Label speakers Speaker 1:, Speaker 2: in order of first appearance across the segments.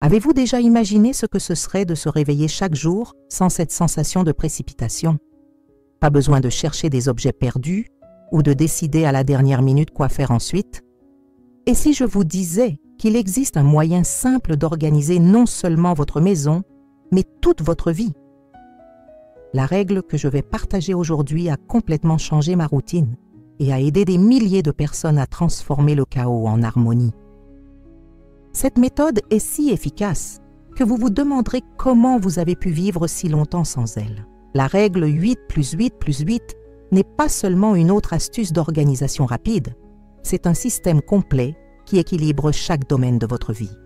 Speaker 1: Avez-vous déjà imaginé ce que ce serait de se réveiller chaque jour sans cette sensation de précipitation? Pas besoin de chercher des objets perdus ou de décider à la dernière minute quoi faire ensuite? Et si je vous disais qu'il existe un moyen simple d'organiser non seulement votre maison, mais toute votre vie? La règle que je vais partager aujourd'hui a complètement changé ma routine et a aidé des milliers de personnes à transformer le chaos en harmonie. Cette méthode est si efficace que vous vous demanderez comment vous avez pu vivre si longtemps sans elle. La règle 8 + 8 + 8 n'est pas seulement une autre astuce d'organisation rapide, c'est un système complet qui équilibre chaque domaine de votre vie.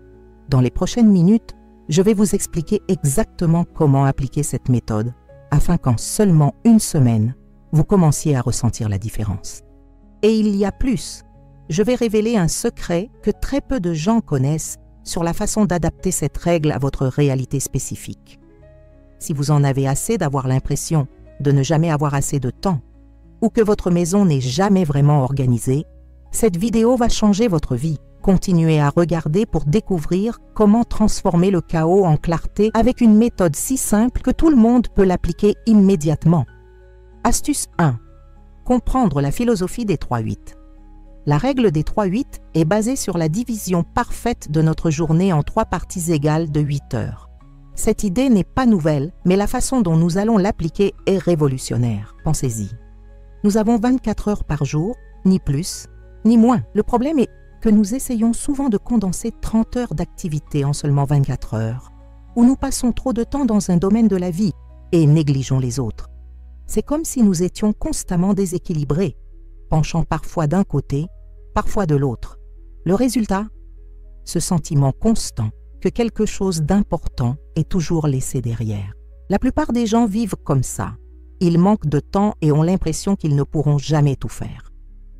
Speaker 1: Dans les prochaines minutes, je vais vous expliquer exactement comment appliquer cette méthode afin qu'en seulement une semaine, vous commenciez à ressentir la différence. Et il y a plus. Je vais révéler un secret que très peu de gens connaissent sur la façon d'adapter cette règle à votre réalité spécifique. Si vous en avez assez d'avoir l'impression de ne jamais avoir assez de temps ou que votre maison n'est jamais vraiment organisée, cette vidéo va changer votre vie. Continuez à regarder pour découvrir comment transformer le chaos en clarté avec une méthode si simple que tout le monde peut l'appliquer immédiatement. Astuce 1. Comprendre la philosophie des 3-8. La règle des 3-8 est basée sur la division parfaite de notre journée en 3 parties égales de 8 heures. Cette idée n'est pas nouvelle, mais la façon dont nous allons l'appliquer est révolutionnaire. Pensez-y. Nous avons 24 heures par jour, ni plus, ni moins. Le problème est que nous essayons souvent de condenser 30 heures d'activité en seulement 24 heures, où nous passons trop de temps dans un domaine de la vie et négligeons les autres. C'est comme si nous étions constamment déséquilibrés, penchant parfois d'un côté, parfois de l'autre. Le résultat? Ce sentiment constant que quelque chose d'important est toujours laissé derrière. La plupart des gens vivent comme ça. Ils manquent de temps et ont l'impression qu'ils ne pourront jamais tout faire.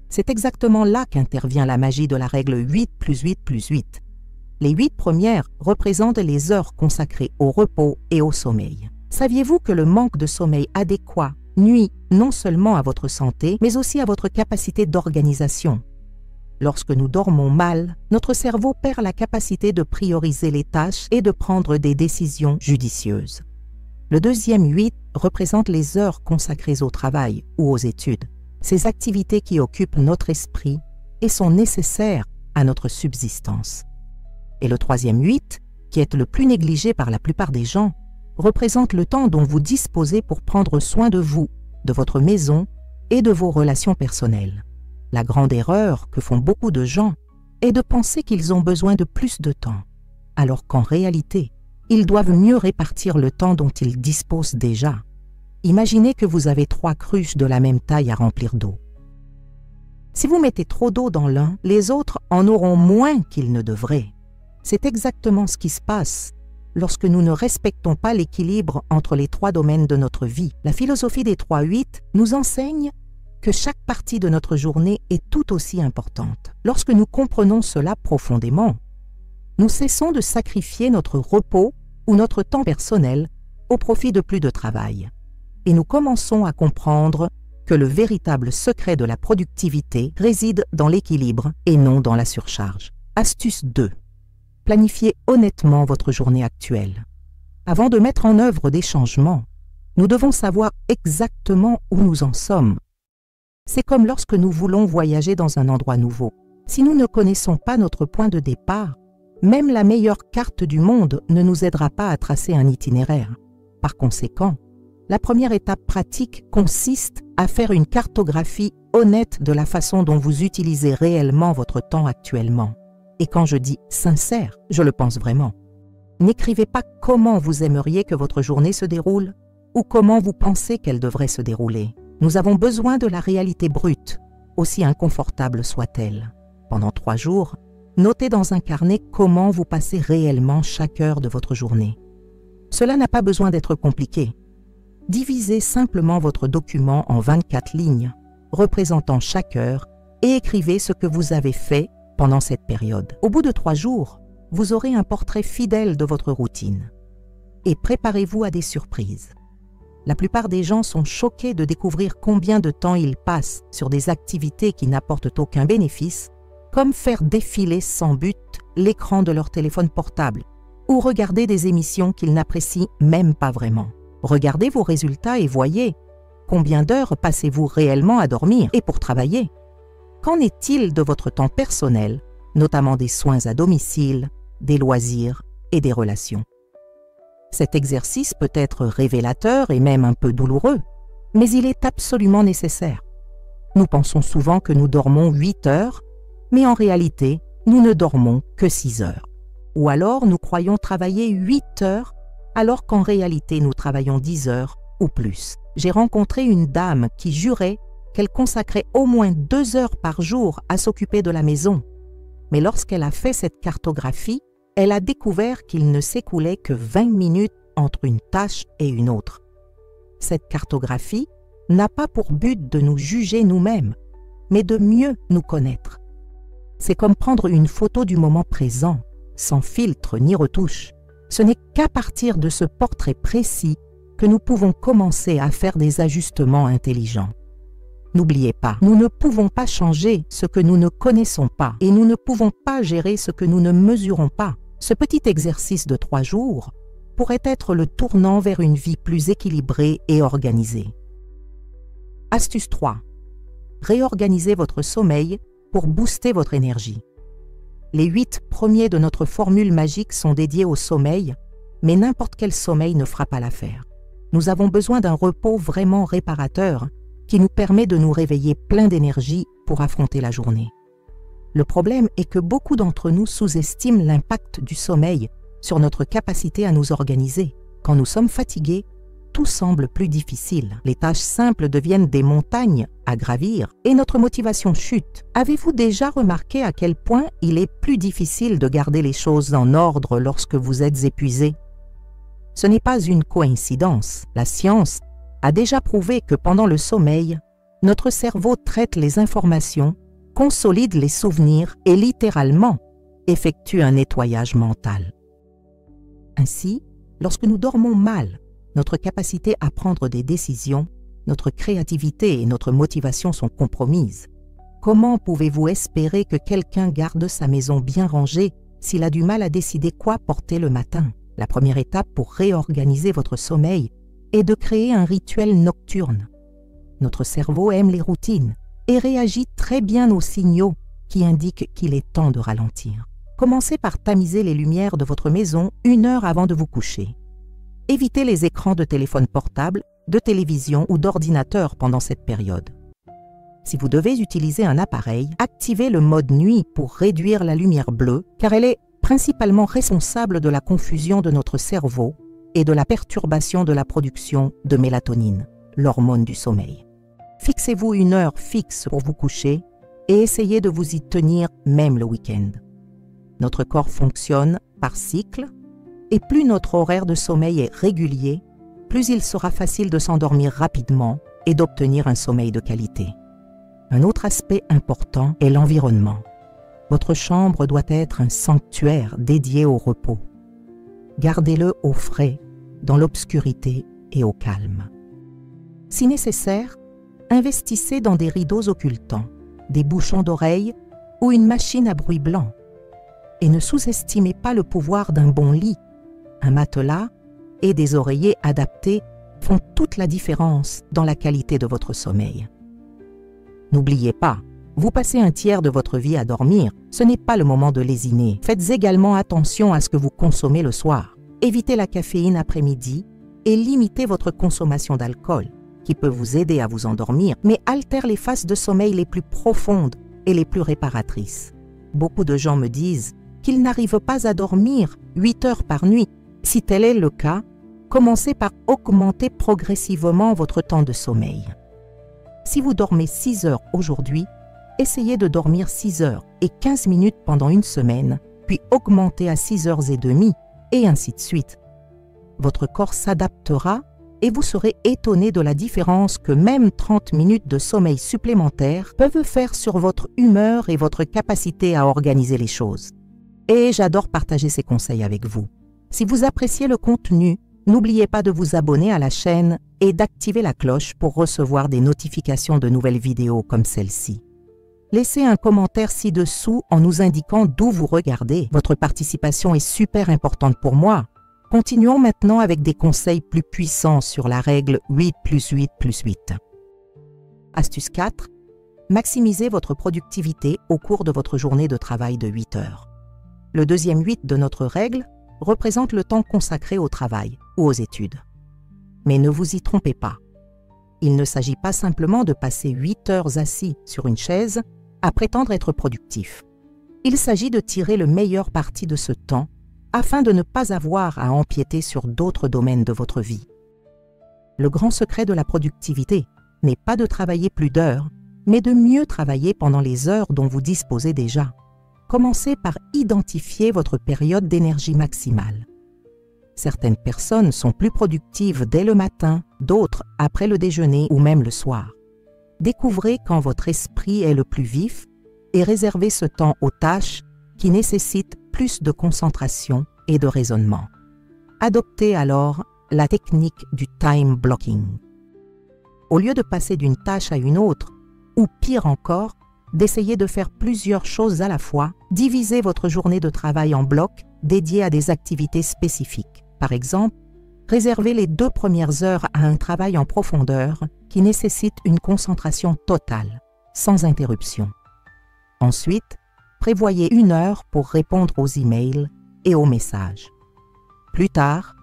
Speaker 1: C'est exactement là qu'intervient la magie de la règle 8 + 8 + 8. Les 8 premières représentent les heures consacrées au repos et au sommeil. Saviez-vous que le manque de sommeil adéquat nuit non seulement à votre santé, mais aussi à votre capacité d'organisation? Lorsque nous dormons mal, notre cerveau perd la capacité de prioriser les tâches et de prendre des décisions judicieuses. Le deuxième 8 représente les heures consacrées au travail ou aux études, ces activités qui occupent notre esprit et sont nécessaires à notre subsistance. Et le troisième 8, qui est le plus négligé par la plupart des gens, représente le temps dont vous disposez pour prendre soin de vous, de votre maison et de vos relations personnelles. La grande erreur que font beaucoup de gens est de penser qu'ils ont besoin de plus de temps, alors qu'en réalité, ils doivent mieux répartir le temps dont ils disposent déjà. Imaginez que vous avez 3 cruches de la même taille à remplir d'eau. Si vous mettez trop d'eau dans l'un, les autres en auront moins qu'ils ne devraient. C'est exactement ce qui se passe lorsque nous ne respectons pas l'équilibre entre les 3 domaines de notre vie. La philosophie des 3-8 nous enseigne que chaque partie de notre journée est tout aussi importante. Lorsque nous comprenons cela profondément, nous cessons de sacrifier notre repos ou notre temps personnel au profit de plus de travail. Et nous commençons à comprendre que le véritable secret de la productivité réside dans l'équilibre et non dans la surcharge. Astuce 2. Planifiez honnêtement votre journée actuelle. Avant de mettre en œuvre des changements, nous devons savoir exactement où nous en sommes. C'est comme lorsque nous voulons voyager dans un endroit nouveau. Si nous ne connaissons pas notre point de départ, même la meilleure carte du monde ne nous aidera pas à tracer un itinéraire. Par conséquent, la première étape pratique consiste à faire une cartographie honnête de la façon dont vous utilisez réellement votre temps actuellement. Et quand je dis sincère, je le pense vraiment. N'écrivez pas comment vous aimeriez que votre journée se déroule ou comment vous pensez qu'elle devrait se dérouler. Nous avons besoin de la réalité brute, aussi inconfortable soit-elle. Pendant 3 jours, notez dans un carnet comment vous passez réellement chaque heure de votre journée. Cela n'a pas besoin d'être compliqué. Divisez simplement votre document en 24 lignes, représentant chaque heure, et écrivez ce que vous avez fait pendant cette période. Au bout de 3 jours, vous aurez un portrait fidèle de votre routine. Et préparez-vous à des surprises. La plupart des gens sont choqués de découvrir combien de temps ils passent sur des activités qui n'apportent aucun bénéfice, comme faire défiler sans but l'écran de leur téléphone portable, ou regardez des émissions qu'ils n'apprécient même pas vraiment. Regardez vos résultats et voyez combien d'heures passez-vous réellement à dormir et pour travailler. Qu'en est-il de votre temps personnel, notamment des soins à domicile, des loisirs et des relations? Cet exercice peut être révélateur et même un peu douloureux, mais il est absolument nécessaire. Nous pensons souvent que nous dormons 8 heures, mais en réalité, nous ne dormons que 6 heures. Ou alors nous croyons travailler 8 heures, alors qu'en réalité nous travaillons 10 heures ou plus. J'ai rencontré une dame qui jurait qu'elle consacrait au moins 2 heures par jour à s'occuper de la maison. Mais lorsqu'elle a fait cette cartographie, elle a découvert qu'il ne s'écoulait que 20 minutes entre une tâche et une autre. Cette cartographie n'a pas pour but de nous juger nous-mêmes, mais de mieux nous connaître. C'est comme prendre une photo du moment présent, sans filtre ni retouche. Ce n'est qu'à partir de ce portrait précis que nous pouvons commencer à faire des ajustements intelligents. N'oubliez pas, nous ne pouvons pas changer ce que nous ne connaissons pas et nous ne pouvons pas gérer ce que nous ne mesurons pas. Ce petit exercice de 3 jours pourrait être le tournant vers une vie plus équilibrée et organisée. Astuce 3. Réorganisez votre sommeil pour booster votre énergie. Les 8 premiers de notre formule magique sont dédiés au sommeil, mais n'importe quel sommeil ne fera pas l'affaire. Nous avons besoin d'un repos vraiment réparateur qui nous permet de nous réveiller plein d'énergie pour affronter la journée. Le problème est que beaucoup d'entre nous sous-estiment l'impact du sommeil sur notre capacité à nous organiser. Quand nous sommes fatigués, tout semble plus difficile. Les tâches simples deviennent des montagnes à gravir et notre motivation chute. Avez-vous déjà remarqué à quel point il est plus difficile de garder les choses en ordre lorsque vous êtes épuisé? Ce n'est pas une coïncidence. La science a déjà prouvé que pendant le sommeil, notre cerveau traite les informations, consolide les souvenirs et littéralement effectue un nettoyage mental. Ainsi, lorsque nous dormons mal, notre capacité à prendre des décisions, notre créativité et notre motivation sont compromises. Comment pouvez-vous espérer que quelqu'un garde sa maison bien rangée s'il a du mal à décider quoi porter le matin? La première étape pour réorganiser votre sommeil est de créer un rituel nocturne. Notre cerveau aime les routines et réagit très bien aux signaux qui indiquent qu'il est temps de ralentir. Commencez par tamiser les lumières de votre maison 1 heure avant de vous coucher. Évitez les écrans de téléphone portable, de télévision ou d'ordinateur pendant cette période. Si vous devez utiliser un appareil, activez le mode nuit pour réduire la lumière bleue, car elle est principalement responsable de la confusion de notre cerveau et de la perturbation de la production de mélatonine, l'hormone du sommeil. Fixez-vous 1 heure fixe pour vous coucher et essayez de vous y tenir même le week-end. Notre corps fonctionne par cycle et plus notre horaire de sommeil est régulier, plus il sera facile de s'endormir rapidement et d'obtenir un sommeil de qualité. Un autre aspect important est l'environnement. Votre chambre doit être un sanctuaire dédié au repos. Gardez-le au frais, dans l'obscurité et au calme. Si nécessaire, investissez dans des rideaux occultants, des bouchons d'oreilles ou une machine à bruit blanc. Et ne sous-estimez pas le pouvoir d'un bon lit. Un matelas et des oreillers adaptés font toute la différence dans la qualité de votre sommeil. N'oubliez pas, vous passez un tiers de votre vie à dormir, ce n'est pas le moment de lésiner. Faites également attention à ce que vous consommez le soir. Évitez la caféine après-midi et limitez votre consommation d'alcool, qui peut vous aider à vous endormir, mais altère les phases de sommeil les plus profondes et les plus réparatrices. Beaucoup de gens me disent qu'ils n'arrivent pas à dormir 8 heures par nuit. Si tel est le cas, commencez par augmenter progressivement votre temps de sommeil. Si vous dormez 6 heures aujourd'hui, essayez de dormir 6 heures et 15 minutes pendant une semaine, puis augmentez à 6 heures et demie, et ainsi de suite. Votre corps s'adaptera et vous serez étonné de la différence que même 30 minutes de sommeil supplémentaires peuvent faire sur votre humeur et votre capacité à organiser les choses. Et j'adore partager ces conseils avec vous. Si vous appréciez le contenu, n'oubliez pas de vous abonner à la chaîne et d'activer la cloche pour recevoir des notifications de nouvelles vidéos comme celle-ci. Laissez un commentaire ci-dessous en nous indiquant d'où vous regardez. Votre participation est super importante pour moi. Continuons maintenant avec des conseils plus puissants sur la règle 8+8+8. Astuce 4. Maximisez votre productivité au cours de votre journée de travail de 8 heures. Le deuxième 8 de notre règle représente le temps consacré au travail ou aux études. Mais ne vous y trompez pas. Il ne s'agit pas simplement de passer 8 heures assis sur une chaise à prétendre être productif. Il s'agit de tirer le meilleur parti de ce temps afin de ne pas avoir à empiéter sur d'autres domaines de votre vie. Le grand secret de la productivité n'est pas de travailler plus d'heures, mais de mieux travailler pendant les heures dont vous disposez déjà. Commencez par identifier votre période d'énergie maximale. Certaines personnes sont plus productives dès le matin, d'autres après le déjeuner ou même le soir. Découvrez quand votre esprit est le plus vif et réservez ce temps aux tâches qui nécessitent plus de concentration et de raisonnement. Adoptez alors la technique du time blocking. Au lieu de passer d'une tâche à une autre, ou pire encore, d'essayer de faire plusieurs choses à la fois, divisez votre journée de travail en blocs dédiés à des activités spécifiques. Par exemple, réservez les 2 premières heures à un travail en profondeur qui nécessite une concentration totale, sans interruption. Ensuite, prévoyez 1 heure pour répondre aux emails et aux messages. Plus tard,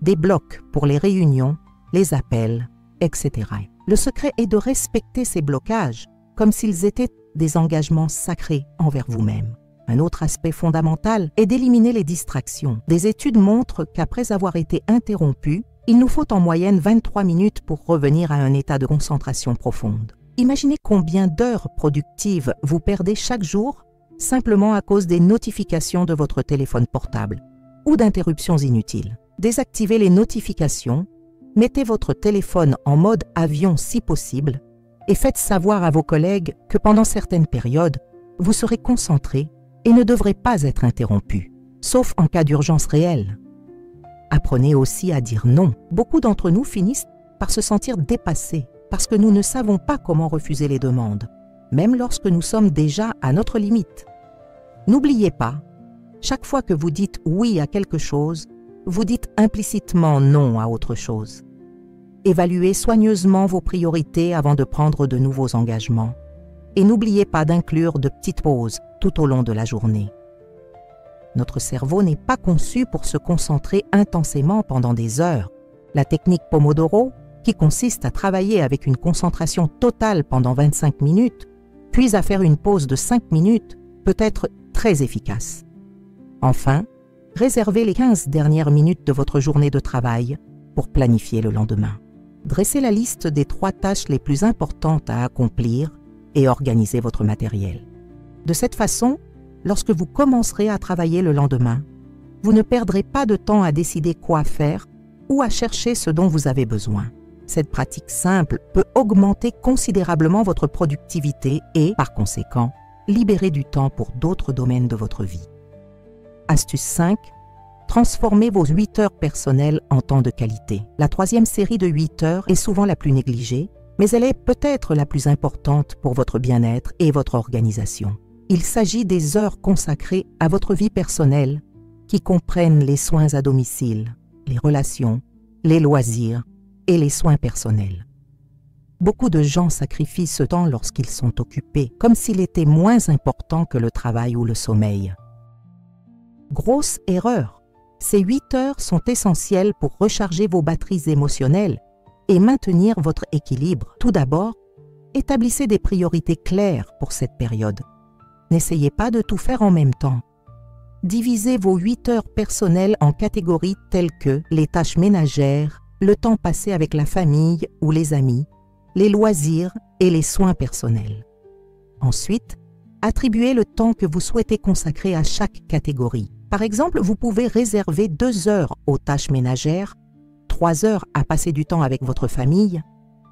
Speaker 1: des blocs pour les réunions, les appels, etc. Le secret est de respecter ces blocages comme s'ils étaient des engagements sacrés envers vous-même. Un autre aspect fondamental est d'éliminer les distractions. Des études montrent qu'après avoir été interrompus, il nous faut en moyenne 23 minutes pour revenir à un état de concentration profonde. Imaginez combien d'heures productives vous perdez chaque jour simplement à cause des notifications de votre téléphone portable ou d'interruptions inutiles. Désactivez les notifications, mettez votre téléphone en mode avion si possible et faites savoir à vos collègues que pendant certaines périodes, vous serez concentré et ne devrez pas être interrompu, sauf en cas d'urgence réelle. Apprenez aussi à dire non. Beaucoup d'entre nous finissent par se sentir dépassés parce que nous ne savons pas comment refuser les demandes, même lorsque nous sommes déjà à notre limite. N'oubliez pas, chaque fois que vous dites oui à quelque chose, vous dites implicitement non à autre chose. Évaluez soigneusement vos priorités avant de prendre de nouveaux engagements. Et n'oubliez pas d'inclure de petites pauses tout au long de la journée. Notre cerveau n'est pas conçu pour se concentrer intensément pendant des heures. La technique Pomodoro, qui consiste à travailler avec une concentration totale pendant 25 minutes, puis à faire une pause de 5 minutes, peut être très efficace. Enfin, réservez les 15 dernières minutes de votre journée de travail pour planifier le lendemain. Dressez la liste des 3 tâches les plus importantes à accomplir et organisez votre matériel. De cette façon, lorsque vous commencerez à travailler le lendemain, vous ne perdrez pas de temps à décider quoi faire ou à chercher ce dont vous avez besoin. Cette pratique simple peut augmenter considérablement votre productivité et, par conséquent, libérer du temps pour d'autres domaines de votre vie. Astuce 5. Transformez vos 8 heures personnelles en temps de qualité. La 3e série de 8 heures est souvent la plus négligée, mais elle est peut-être la plus importante pour votre bien-être et votre organisation. Il s'agit des heures consacrées à votre vie personnelle qui comprennent les soins à domicile, les relations, les loisirs et les soins personnels. Beaucoup de gens sacrifient ce temps lorsqu'ils sont occupés, comme s'il était moins important que le travail ou le sommeil. Grosse erreur! Ces 8 heures sont essentielles pour recharger vos batteries émotionnelles et maintenir votre équilibre. Tout d'abord, établissez des priorités claires pour cette période. N'essayez pas de tout faire en même temps. Divisez vos 8 heures personnelles en catégories telles que les tâches ménagères, le temps passé avec la famille ou les amis, les loisirs et les soins personnels. Ensuite, attribuez le temps que vous souhaitez consacrer à chaque catégorie. Par exemple, vous pouvez réserver 2 heures aux tâches ménagères, 3 heures à passer du temps avec votre famille,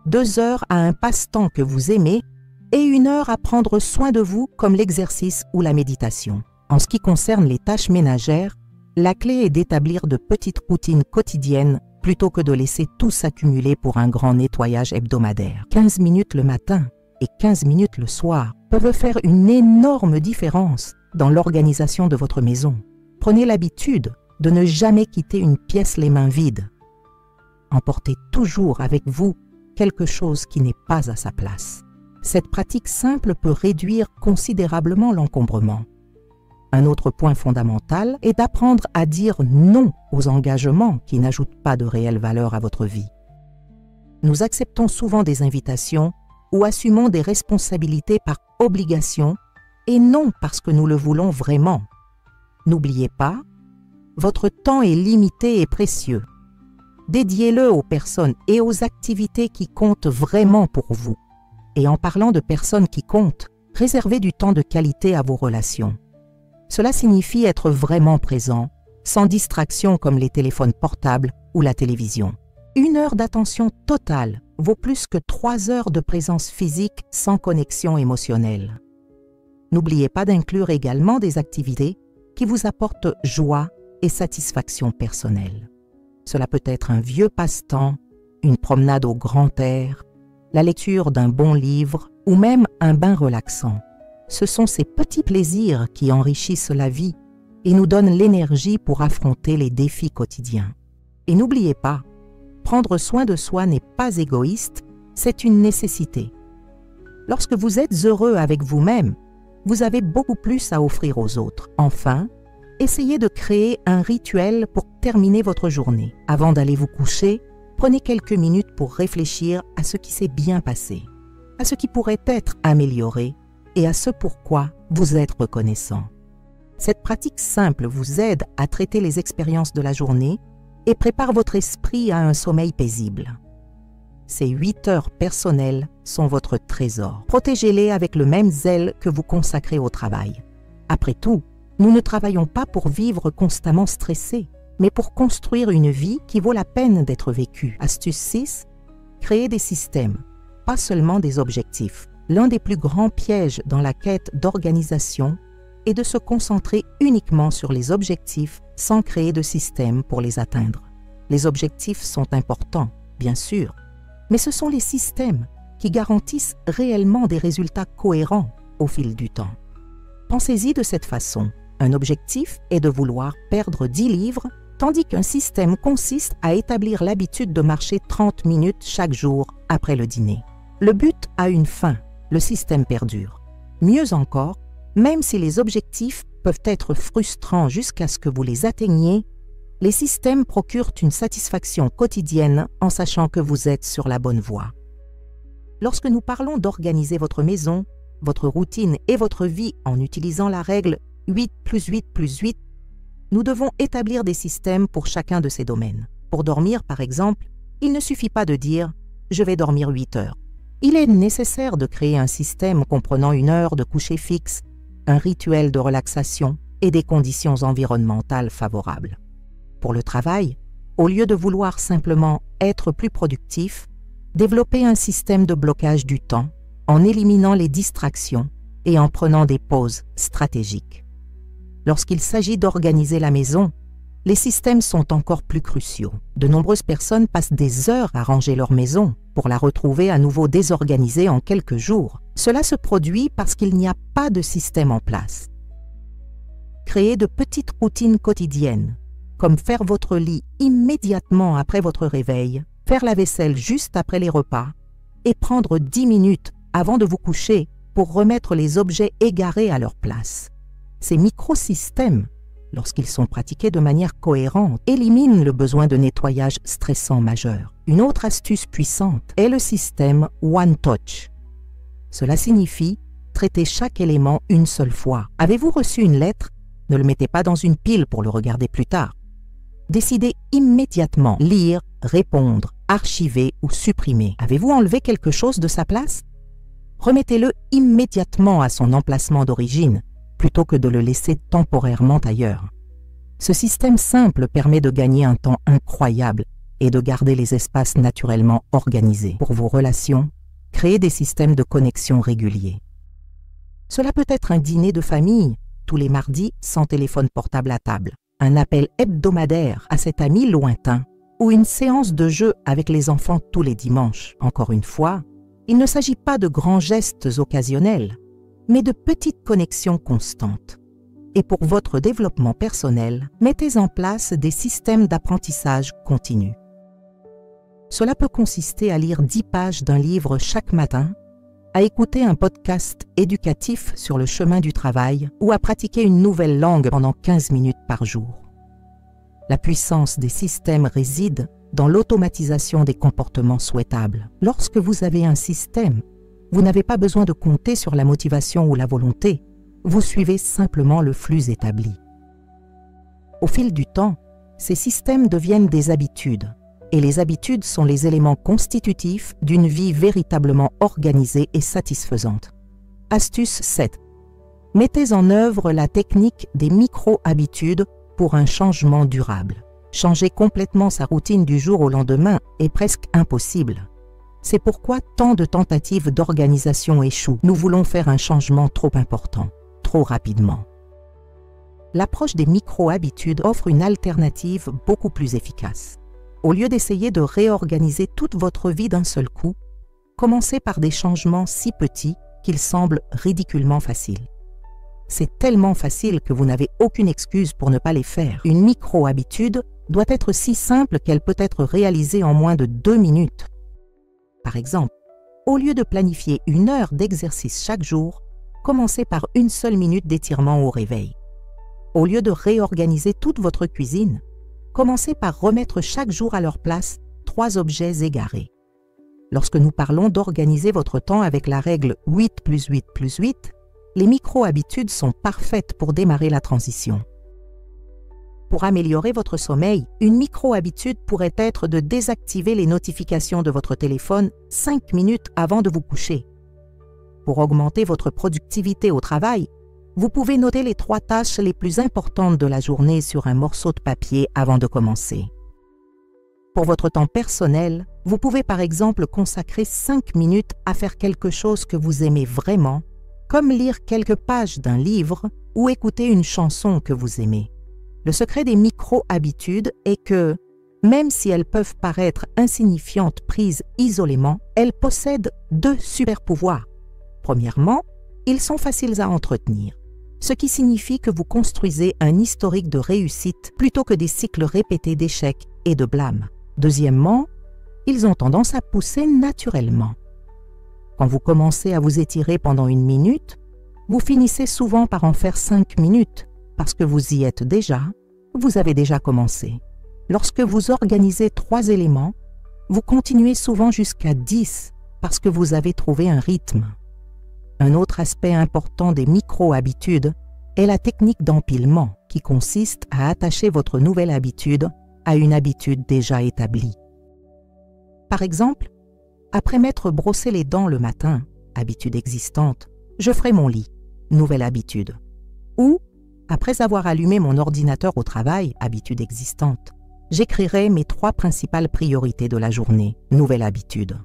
Speaker 1: 2 heures à un passe-temps que vous aimez et 1 heure à prendre soin de vous comme l'exercice ou la méditation. En ce qui concerne les tâches ménagères, la clé est d'établir de petites routines quotidiennes plutôt que de laisser tout s'accumuler pour un grand nettoyage hebdomadaire. 15 minutes le matin, et 15 minutes le soir peuvent faire une énorme différence dans l'organisation de votre maison. Prenez l'habitude de ne jamais quitter une pièce les mains vides. Emportez toujours avec vous quelque chose qui n'est pas à sa place. Cette pratique simple peut réduire considérablement l'encombrement. Un autre point fondamental est d'apprendre à dire non aux engagements qui n'ajoutent pas de réelle valeur à votre vie. Nous acceptons souvent des invitations ou assumons des responsabilités par obligation et non parce que nous le voulons vraiment. N'oubliez pas, votre temps est limité et précieux. Dédiez-le aux personnes et aux activités qui comptent vraiment pour vous. Et en parlant de personnes qui comptent, réservez du temps de qualité à vos relations. Cela signifie être vraiment présent, sans distraction comme les téléphones portables ou la télévision. 1 heure d'attention totale vaut plus que 3 heures de présence physique sans connexion émotionnelle. N'oubliez pas d'inclure également des activités qui vous apportent joie et satisfaction personnelle. Cela peut être un vieux passe-temps, une promenade au grand air, la lecture d'un bon livre ou même un bain relaxant. Ce sont ces petits plaisirs qui enrichissent la vie et nous donnent l'énergie pour affronter les défis quotidiens. Et n'oubliez pas, prendre soin de soi n'est pas égoïste, c'est une nécessité. Lorsque vous êtes heureux avec vous-même, vous avez beaucoup plus à offrir aux autres. Enfin, essayez de créer un rituel pour terminer votre journée. Avant d'aller vous coucher, prenez quelques minutes pour réfléchir à ce qui s'est bien passé, à ce qui pourrait être amélioré et à ce pourquoi vous êtes reconnaissant. Cette pratique simple vous aide à traiter les expériences de la journée et prépare votre esprit à un sommeil paisible. Ces 8 heures personnelles sont votre trésor. Protégez-les avec le même zèle que vous consacrez au travail. Après tout, nous ne travaillons pas pour vivre constamment stressés, mais pour construire une vie qui vaut la peine d'être vécue. Astuce 6. Créer des systèmes, pas seulement des objectifs. L'un des plus grands pièges dans la quête d'organisation est de se concentrer uniquement sur les objectifs sans créer de système pour les atteindre. Les objectifs sont importants, bien sûr, mais ce sont les systèmes qui garantissent réellement des résultats cohérents au fil du temps. Pensez-y de cette façon. Un objectif est de vouloir perdre 10 livres, tandis qu'un système consiste à établir l'habitude de marcher 30 minutes chaque jour après le dîner. Le but a une fin, le système perdure. Mieux encore, même si les objectifs peuvent être frustrants jusqu'à ce que vous les atteigniez, les systèmes procurent une satisfaction quotidienne en sachant que vous êtes sur la bonne voie. Lorsque nous parlons d'organiser votre maison, votre routine et votre vie en utilisant la règle 8 + 8 + 8, nous devons établir des systèmes pour chacun de ces domaines. Pour dormir, par exemple, il ne suffit pas de dire « je vais dormir 8 heures ». Il est nécessaire de créer un système comprenant 1 heure de coucher fixe, un rituel de relaxation et des conditions environnementales favorables. Pour le travail, au lieu de vouloir simplement être plus productif, développez un système de blocage du temps en éliminant les distractions et en prenant des pauses stratégiques. Lorsqu'il s'agit d'organiser la maison, les systèmes sont encore plus cruciaux. De nombreuses personnes passent des heures à ranger leur maison pour la retrouver à nouveau désorganisée en quelques jours. Cela se produit parce qu'il n'y a pas de système en place. Créez de petites routines quotidiennes, comme faire votre lit immédiatement après votre réveil, faire la vaisselle juste après les repas et prendre 10 minutes avant de vous coucher pour remettre les objets égarés à leur place. Ces microsystèmes, lorsqu'ils sont pratiqués de manière cohérente, éliminent le besoin de nettoyage stressant majeur. Une autre astuce puissante est le système One Touch. Cela signifie traiter chaque élément une seule fois. Avez-vous reçu une lettre? Ne le mettez pas dans une pile pour le regarder plus tard. Décidez immédiatement lire, répondre, archiver ou supprimer. Avez-vous enlevé quelque chose de sa place? Remettez-le immédiatement à son emplacement d'origine, plutôt que de le laisser temporairement ailleurs. Ce système simple permet de gagner un temps incroyable et de garder les espaces naturellement organisés. Pour vos relations, créez des systèmes de connexion réguliers. Cela peut être un dîner de famille, tous les mardis sans téléphone portable à table, un appel hebdomadaire à cet ami lointain ou une séance de jeu avec les enfants tous les dimanches. Encore une fois, Il ne s'agit pas de grands gestes occasionnels, mais de petites connexions constantes. Et pour votre développement personnel, mettez en place des systèmes d'apprentissage continu. Cela peut consister à lire 10 pages d'un livre chaque matin, à écouter un podcast éducatif sur le chemin du travail ou à pratiquer une nouvelle langue pendant 15 minutes par jour. La puissance des systèmes réside dans l'automatisation des comportements souhaitables. Lorsque vous avez un système, vous n'avez pas besoin de compter sur la motivation ou la volonté, vous suivez simplement le flux établi. Au fil du temps, ces systèmes deviennent des habitudes, et les habitudes sont les éléments constitutifs d'une vie véritablement organisée et satisfaisante. Astuce 7. Mettez en œuvre la technique des micro-habitudes pour un changement durable. Changer complètement sa routine du jour au lendemain est presque impossible. C'est pourquoi tant de tentatives d'organisation échouent. Nous voulons faire un changement trop important, trop rapidement. L'approche des micro-habitudes offre une alternative beaucoup plus efficace. Au lieu d'essayer de réorganiser toute votre vie d'un seul coup, commencez par des changements si petits qu'ils semblent ridiculement faciles. C'est tellement facile que vous n'avez aucune excuse pour ne pas les faire. Une micro-habitude doit être si simple qu'elle peut être réalisée en moins de 2 minutes. Par exemple, au lieu de planifier 1 heure d'exercice chaque jour, commencez par 1 seule minute d'étirement au réveil. Au lieu de réorganiser toute votre cuisine, commencez par remettre chaque jour à leur place 3 objets égarés. Lorsque nous parlons d'organiser votre temps avec la règle 8+8+8, les micro-habitudes sont parfaites pour démarrer la transition. Pour améliorer votre sommeil, une micro-habitude pourrait être de désactiver les notifications de votre téléphone 5 minutes avant de vous coucher. Pour augmenter votre productivité au travail, vous pouvez noter les 3 tâches les plus importantes de la journée sur un morceau de papier avant de commencer. Pour votre temps personnel, vous pouvez par exemple consacrer 5 minutes à faire quelque chose que vous aimez vraiment, comme lire quelques pages d'un livre ou écouter une chanson que vous aimez. Le secret des micro-habitudes est que, même si elles peuvent paraître insignifiantes prises isolément, elles possèdent 2 super-pouvoirs. Premièrement, ils sont faciles à entretenir, ce qui signifie que vous construisez un historique de réussite plutôt que des cycles répétés d'échecs et de blâmes. Deuxièmement, ils ont tendance à pousser naturellement. Quand vous commencez à vous étirer pendant 1 minute, vous finissez souvent par en faire 5 minutes parce que vous y êtes déjà, vous avez déjà commencé. Lorsque vous organisez 3 éléments, vous continuez souvent jusqu'à 10 parce que vous avez trouvé un rythme. Un autre aspect important des micro-habitudes est la technique d'empilement qui consiste à attacher votre nouvelle habitude à une habitude déjà établie. Par exemple, après m'être brossé les dents le matin, habitude existante, je ferai mon lit, nouvelle habitude. Ou, après avoir allumé mon ordinateur au travail, habitude existante, j'écrirai mes 3 principales priorités de la journée, nouvelle habitude.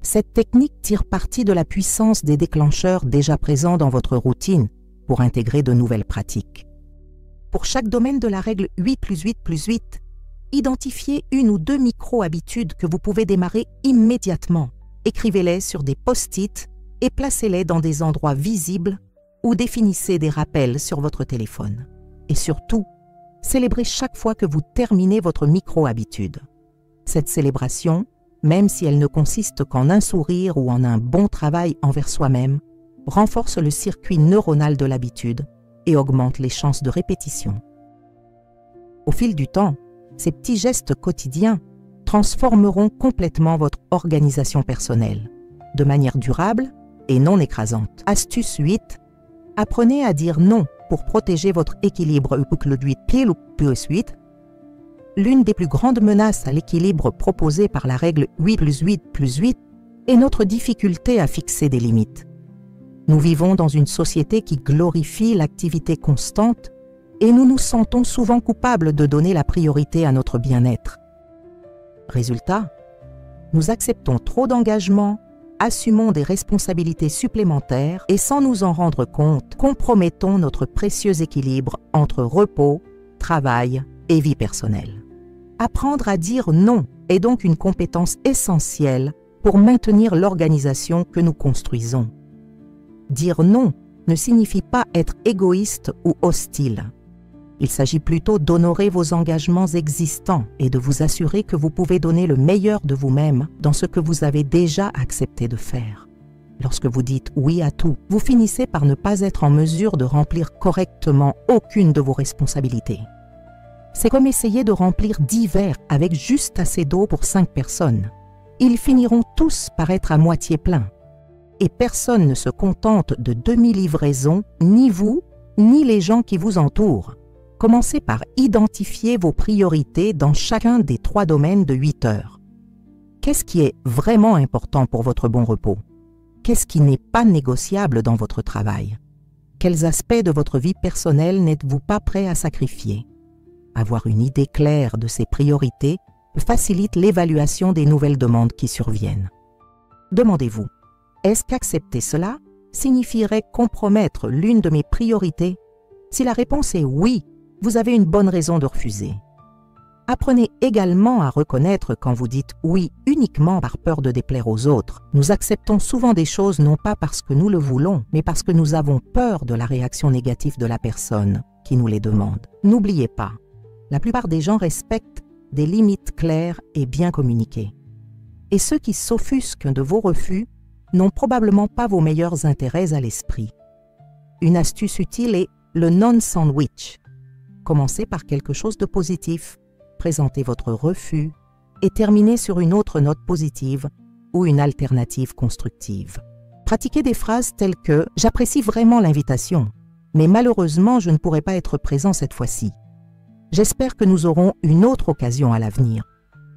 Speaker 1: Cette technique tire parti de la puissance des déclencheurs déjà présents dans votre routine pour intégrer de nouvelles pratiques. Pour chaque domaine de la règle 8+8+8, identifiez 1 ou 2 micro-habitudes que vous pouvez démarrer immédiatement. Écrivez-les sur des post-it et placez-les dans des endroits visibles ou définissez des rappels sur votre téléphone. Et surtout, célébrez chaque fois que vous terminez votre micro-habitude. Cette célébration, même si elle ne consiste qu'en un sourire ou en un bon travail envers soi-même, renforce le circuit neuronal de l'habitude et augmente les chances de répétition. Au fil du temps, ces petits gestes quotidiens transformeront complètement votre organisation personnelle, de manière durable et non écrasante. Astuce 8. Apprenez à dire non pour protéger votre équilibre. L'une des plus grandes menaces à l'équilibre proposée par la règle 8+8+8 est notre difficulté à fixer des limites. Nous vivons dans une société qui glorifie l'activité constante et nous nous sentons souvent coupables de donner la priorité à notre bien-être. Résultat, nous acceptons trop d'engagements, assumons des responsabilités supplémentaires et sans nous en rendre compte, compromettons notre précieux équilibre entre repos, travail et vie personnelle. Apprendre à dire non est donc une compétence essentielle pour maintenir l'organisation que nous construisons. Dire non ne signifie pas être égoïste ou hostile. Il s'agit plutôt d'honorer vos engagements existants et de vous assurer que vous pouvez donner le meilleur de vous-même dans ce que vous avez déjà accepté de faire. Lorsque vous dites oui à tout, vous finissez par ne pas être en mesure de remplir correctement aucune de vos responsabilités. C'est comme essayer de remplir 10 verres avec juste assez d'eau pour 5 personnes. Ils finiront tous par être à moitié pleins. Et personne ne se contente de demi-livraison, ni vous, ni les gens qui vous entourent. Commencez par identifier vos priorités dans chacun des 3 domaines de 8 heures. Qu'est-ce qui est vraiment important pour votre bon repos? Qu'est-ce qui n'est pas négociable dans votre travail? Quels aspects de votre vie personnelle n'êtes-vous pas prêt à sacrifier? Avoir une idée claire de ces priorités facilite l'évaluation des nouvelles demandes qui surviennent. Demandez-vous, est-ce qu'accepter cela signifierait compromettre l'une de mes priorités? Si la réponse est oui, vous avez une bonne raison de refuser. Apprenez également à reconnaître quand vous dites oui uniquement par peur de déplaire aux autres. Nous acceptons souvent des choses non pas parce que nous le voulons, mais parce que nous avons peur de la réaction négative de la personne qui nous les demande. N'oubliez pas, la plupart des gens respectent des limites claires et bien communiquées. Et ceux qui s'offusquent de vos refus n'ont probablement pas vos meilleurs intérêts à l'esprit. Une astuce utile est le non-sandwich. Commencez par quelque chose de positif. Présentez votre refus et terminez sur une autre note positive ou une alternative constructive. Pratiquez des phrases telles que « J'apprécie vraiment l'invitation, mais malheureusement je ne pourrai pas être présent cette fois-ci. J'espère que nous aurons une autre occasion à l'avenir. »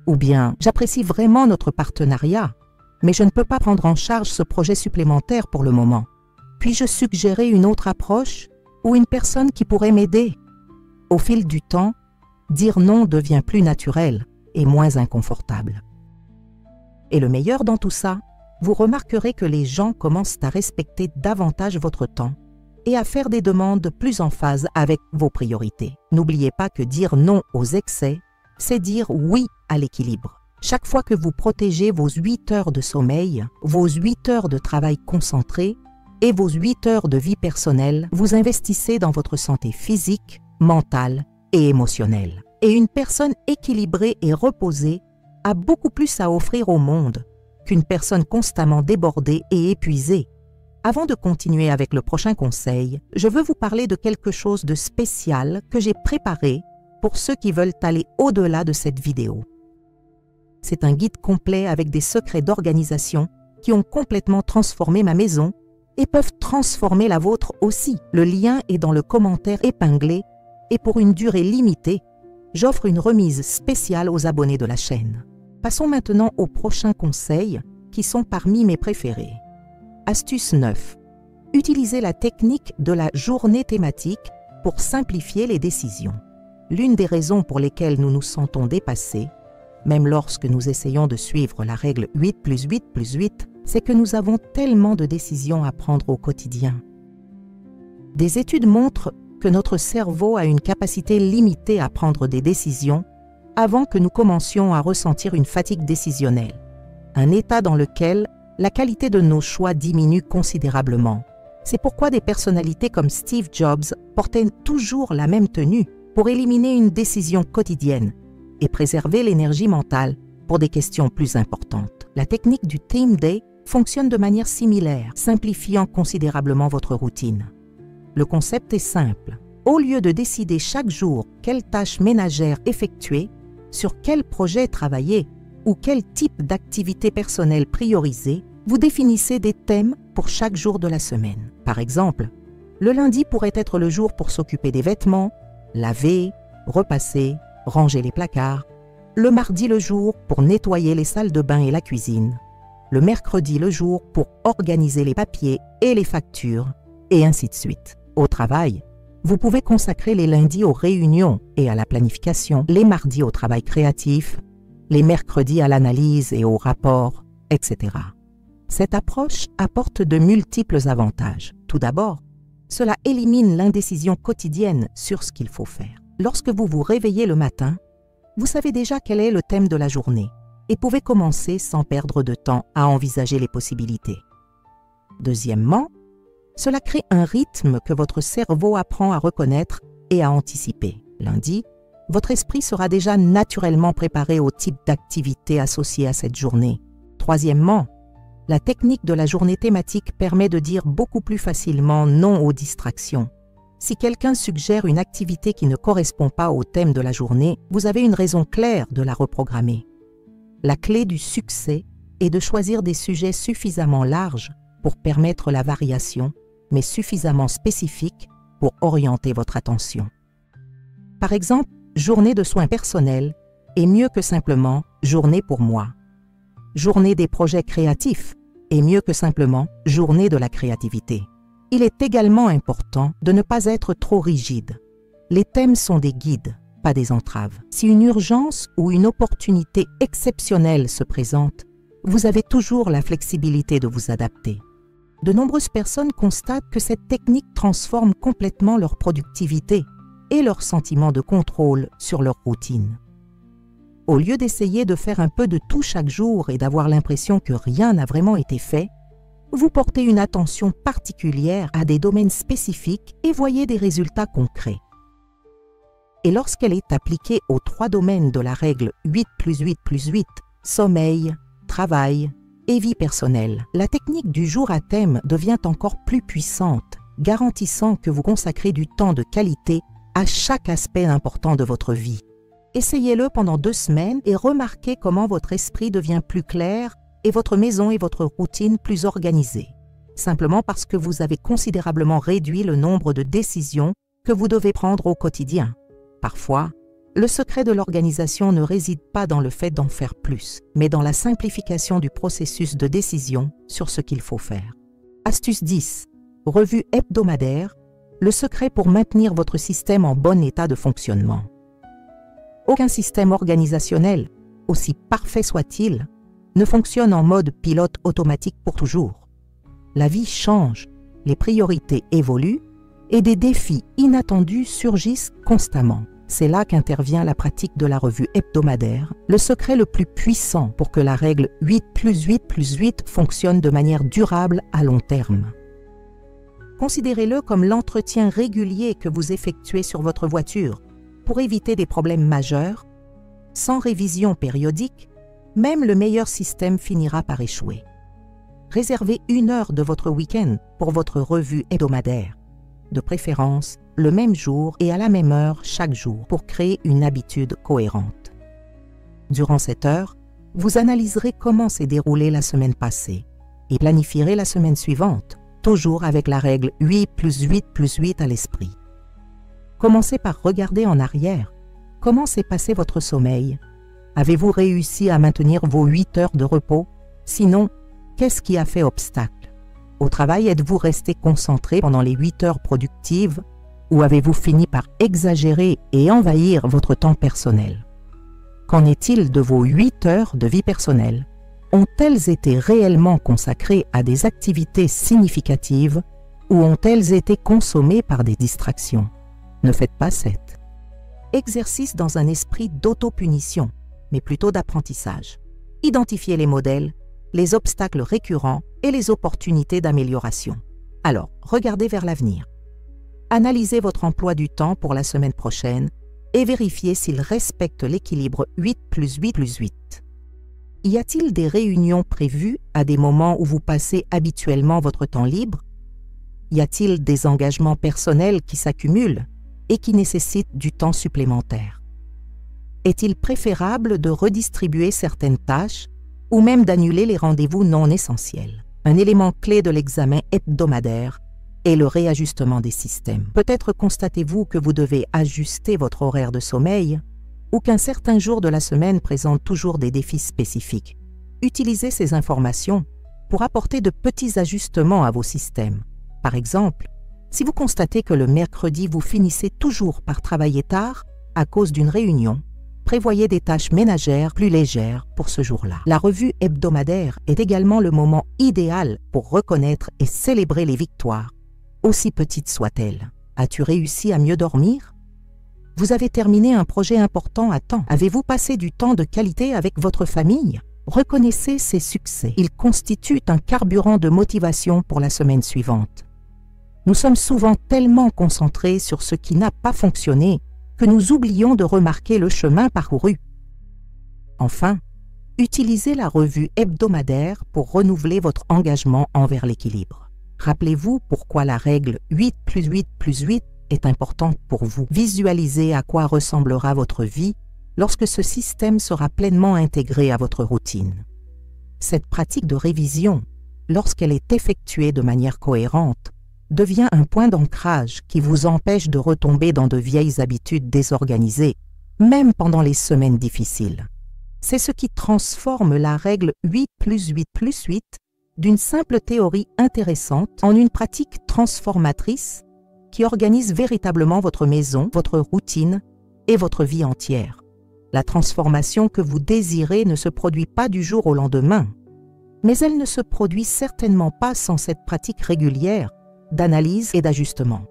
Speaker 1: Ou bien « J'apprécie vraiment notre partenariat, mais je ne peux pas prendre en charge ce projet supplémentaire pour le moment. Puis-je suggérer une autre approche ou une personne qui pourrait m'aider ?» Au fil du temps, dire non devient plus naturel et moins inconfortable. Et le meilleur dans tout ça, vous remarquerez que les gens commencent à respecter davantage votre temps et à faire des demandes plus en phase avec vos priorités. N'oubliez pas que dire non aux excès, c'est dire oui à l'équilibre. Chaque fois que vous protégez vos 8 heures de sommeil, vos 8 heures de travail concentré et vos 8 heures de vie personnelle, vous investissez dans votre santé physique, mentale et émotionnelle. Et une personne équilibrée et reposée a beaucoup plus à offrir au monde qu'une personne constamment débordée et épuisée. Avant de continuer avec le prochain conseil, je veux vous parler de quelque chose de spécial que j'ai préparé pour ceux qui veulent aller au-delà de cette vidéo. C'est un guide complet avec des secrets d'organisation qui ont complètement transformé ma maison et peuvent transformer la vôtre aussi. Le lien est dans le commentaire épinglé et pour une durée limitée, j'offre une remise spéciale aux abonnés de la chaîne. Passons maintenant aux prochains conseils qui sont parmi mes préférés. Astuce 9. Utilisez la technique de la journée thématique pour simplifier les décisions. L'une des raisons pour lesquelles nous nous sentons dépassés, même lorsque nous essayons de suivre la règle 8+8+8, c'est que nous avons tellement de décisions à prendre au quotidien. Des études montrent que notre cerveau a une capacité limitée à prendre des décisions avant que nous commencions à ressentir une fatigue décisionnelle, un état dans lequel la qualité de nos choix diminue considérablement. C'est pourquoi des personnalités comme Steve Jobs portaient toujours la même tenue pour éliminer une décision quotidienne et préserver l'énergie mentale pour des questions plus importantes. La technique du Team Day fonctionne de manière similaire, simplifiant considérablement votre routine. Le concept est simple. Au lieu de décider chaque jour quelle tâche ménagère effectuer, sur quel projet travailler ou quel type d'activité personnelle prioriser, vous définissez des thèmes pour chaque jour de la semaine. Par exemple, le lundi pourrait être le jour pour s'occuper des vêtements, laver, repasser, ranger les placards. Le mardi le jour pour nettoyer les salles de bain et la cuisine. Le mercredi le jour pour organiser les papiers et les factures, et ainsi de suite. Au travail, vous pouvez consacrer les lundis aux réunions et à la planification, les mardis au travail créatif, les mercredis à l'analyse et au rapport, etc. Cette approche apporte de multiples avantages. Tout d'abord, cela élimine l'indécision quotidienne sur ce qu'il faut faire. Lorsque vous vous réveillez le matin, vous savez déjà quel est le thème de la journée et pouvez commencer sans perdre de temps à envisager les possibilités. Deuxièmement, cela crée un rythme que votre cerveau apprend à reconnaître et à anticiper. Lundi, votre esprit sera déjà naturellement préparé au type d'activité associée à cette journée. Troisièmement, la technique de la journée thématique permet de dire beaucoup plus facilement non aux distractions. Si quelqu'un suggère une activité qui ne correspond pas au thème de la journée, vous avez une raison claire de la reprogrammer. La clé du succès est de choisir des sujets suffisamment larges pour permettre la variation, mais suffisamment spécifiques pour orienter votre attention. Par exemple, journée de soins personnels est mieux que simplement journée pour moi. Journée des projets créatifs est mieux que simplement journée de la créativité. Il est également important de ne pas être trop rigide. Les thèmes sont des guides, pas des entraves. Si une urgence ou une opportunité exceptionnelle se présente, vous avez toujours la flexibilité de vous adapter. De nombreuses personnes constatent que cette technique transforme complètement leur productivité et leur sentiment de contrôle sur leur routine. Au lieu d'essayer de faire un peu de tout chaque jour et d'avoir l'impression que rien n'a vraiment été fait, vous portez une attention particulière à des domaines spécifiques et voyez des résultats concrets. Et lorsqu'elle est appliquée aux 3 domaines de la règle 8+8+8, sommeil, travail et vie personnelle, la technique du jour à thème devient encore plus puissante, garantissant que vous consacrez du temps de qualité à chaque aspect important de votre vie. Essayez-le pendant 2 semaines et remarquez comment votre esprit devient plus clair et votre maison et votre routine plus organisées. Simplement parce que vous avez considérablement réduit le nombre de décisions que vous devez prendre au quotidien. Parfois, le secret de l'organisation ne réside pas dans le fait d'en faire plus, mais dans la simplification du processus de décision sur ce qu'il faut faire. Astuce 10. Revue hebdomadaire. Le secret pour maintenir votre système en bon état de fonctionnement. Aucun système organisationnel, aussi parfait soit-il, ne fonctionne en mode pilote automatique pour toujours. La vie change, les priorités évoluent et des défis inattendus surgissent constamment. C'est là qu'intervient la pratique de la revue hebdomadaire, le secret le plus puissant pour que la règle 8+8+8 fonctionne de manière durable à long terme. Considérez-le comme l'entretien régulier que vous effectuez sur votre voiture pour éviter des problèmes majeurs. Sans révision périodique, même le meilleur système finira par échouer. Réservez 1 heure de votre week-end pour votre revue hebdomadaire, de préférence le même jour et à la même heure chaque jour pour créer une habitude cohérente. Durant cette heure, vous analyserez comment s'est déroulée la semaine passée et planifierez la semaine suivante, toujours avec la règle 8+8+8 à l'esprit. Commencez par regarder en arrière. Comment s'est passé votre sommeil? Avez-vous réussi à maintenir vos 8 heures de repos? Sinon, qu'est-ce qui a fait obstacle? Au travail, êtes-vous resté concentré pendant les 8 heures productives ou avez-vous fini par exagérer et envahir votre temps personnel? Qu'en est-il de vos 8 heures de vie personnelle? Ont-elles été réellement consacrées à des activités significatives ou ont-elles été consommées par des distractions? Ne faites pas cet exercice dans un esprit d'autopunition, mais plutôt d'apprentissage. Identifiez les modèles, les obstacles récurrents et les opportunités d'amélioration. Alors, regardez vers l'avenir. Analysez votre emploi du temps pour la semaine prochaine et vérifiez s'il respecte l'équilibre 8+8+8. Y a-t-il des réunions prévues à des moments où vous passez habituellement votre temps libre? Y a-t-il des engagements personnels qui s'accumulent et qui nécessitent du temps supplémentaire? Est-il préférable de redistribuer certaines tâches ou même d'annuler les rendez-vous non essentiels? Un élément clé de l'examen hebdomadaire est le réajustement des systèmes. Peut-être constatez-vous que vous devez ajuster votre horaire de sommeil ou qu'un certain jour de la semaine présente toujours des défis spécifiques. Utilisez ces informations pour apporter de petits ajustements à vos systèmes. Par exemple, si vous constatez que le mercredi vous finissez toujours par travailler tard à cause d'une réunion, prévoyez des tâches ménagères plus légères pour ce jour-là. La revue hebdomadaire est également le moment idéal pour reconnaître et célébrer les victoires, aussi petites soient-elles. As-tu réussi à mieux dormir? Vous avez terminé un projet important à temps. Avez-vous passé du temps de qualité avec votre famille? Reconnaissez ces succès. Ils constituent un carburant de motivation pour la semaine suivante. Nous sommes souvent tellement concentrés sur ce qui n'a pas fonctionné que nous oublions de remarquer le chemin parcouru. Enfin, utilisez la revue hebdomadaire pour renouveler votre engagement envers l'équilibre. Rappelez-vous pourquoi la règle 8+8+8 est importante pour vous. Visualisez à quoi ressemblera votre vie lorsque ce système sera pleinement intégré à votre routine. Cette pratique de révision, lorsqu'elle est effectuée de manière cohérente, devient un point d'ancrage qui vous empêche de retomber dans de vieilles habitudes désorganisées, même pendant les semaines difficiles. C'est ce qui transforme la règle 8+8+8 d'une simple théorie intéressante en une pratique transformatrice qui organise véritablement votre maison, votre routine et votre vie entière. La transformation que vous désirez ne se produit pas du jour au lendemain, mais elle ne se produit certainement pas sans cette pratique régulière d'analyse et d'ajustement.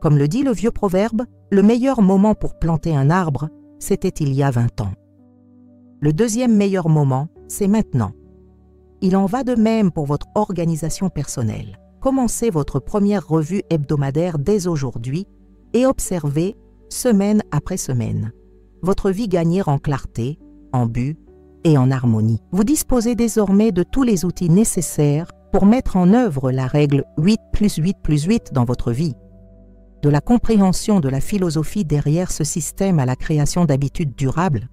Speaker 1: Comme le dit le vieux proverbe, le meilleur moment pour planter un arbre, c'était il y a 20 ans. Le deuxième meilleur moment, c'est maintenant. Il en va de même pour votre organisation personnelle. Commencez votre première revue hebdomadaire dès aujourd'hui et observez, semaine après semaine, votre vie gagner en clarté, en but et en harmonie. Vous disposez désormais de tous les outils nécessaires pour mettre en œuvre la règle 8+8+8 dans votre vie. De la compréhension de la philosophie derrière ce système à la création d'habitudes durables,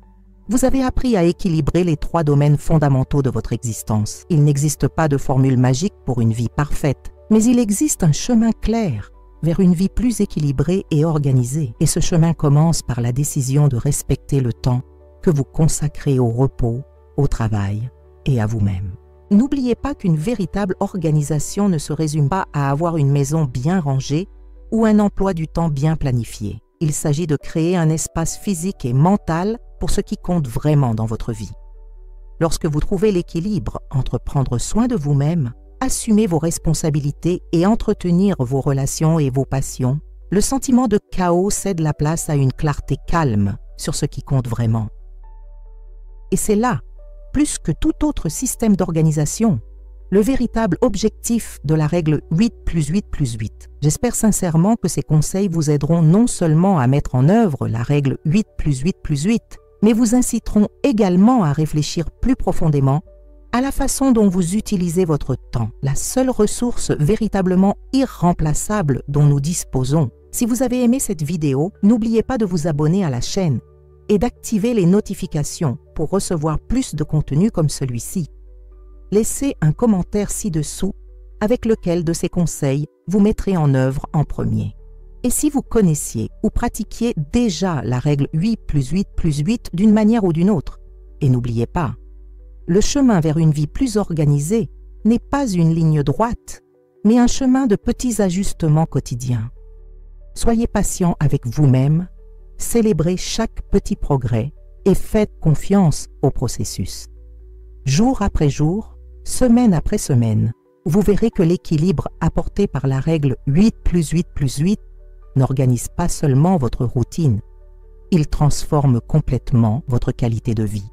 Speaker 1: vous avez appris à équilibrer les 3 domaines fondamentaux de votre existence. Il n'existe pas de formule magique pour une vie parfaite, mais il existe un chemin clair vers une vie plus équilibrée et organisée. Et ce chemin commence par la décision de respecter le temps que vous consacrez au repos, au travail et à vous-même. N'oubliez pas qu'une véritable organisation ne se résume pas à avoir une maison bien rangée ou un emploi du temps bien planifié. Il s'agit de créer un espace physique et mental pour ce qui compte vraiment dans votre vie. Lorsque vous trouvez l'équilibre entre prendre soin de vous-même, assumer vos responsabilités et entretenir vos relations et vos passions, le sentiment de chaos cède la place à une clarté calme sur ce qui compte vraiment. Et c'est là, plus que tout autre système d'organisation, le véritable objectif de la règle 8+8+8. J'espère sincèrement que ces conseils vous aideront non seulement à mettre en œuvre la règle 8+8+8, mais vous inciteront également à réfléchir plus profondément à la façon dont vous utilisez votre temps, la seule ressource véritablement irremplaçable dont nous disposons. Si vous avez aimé cette vidéo, n'oubliez pas de vous abonner à la chaîne et d'activer les notifications pour recevoir plus de contenu comme celui-ci. Laissez un commentaire ci-dessous avec lequel de ces conseils vous mettrez en œuvre en premier. Et si vous connaissiez ou pratiquiez déjà la règle 8+8+8 d'une manière ou d'une autre, et n'oubliez pas, le chemin vers une vie plus organisée n'est pas une ligne droite, mais un chemin de petits ajustements quotidiens. Soyez patient avec vous-même, célébrez chaque petit progrès et faites confiance au processus. Jour après jour, semaine après semaine, vous verrez que l'équilibre apporté par la règle 8+8+8 n'organise pas seulement votre routine, il transforme complètement votre qualité de vie.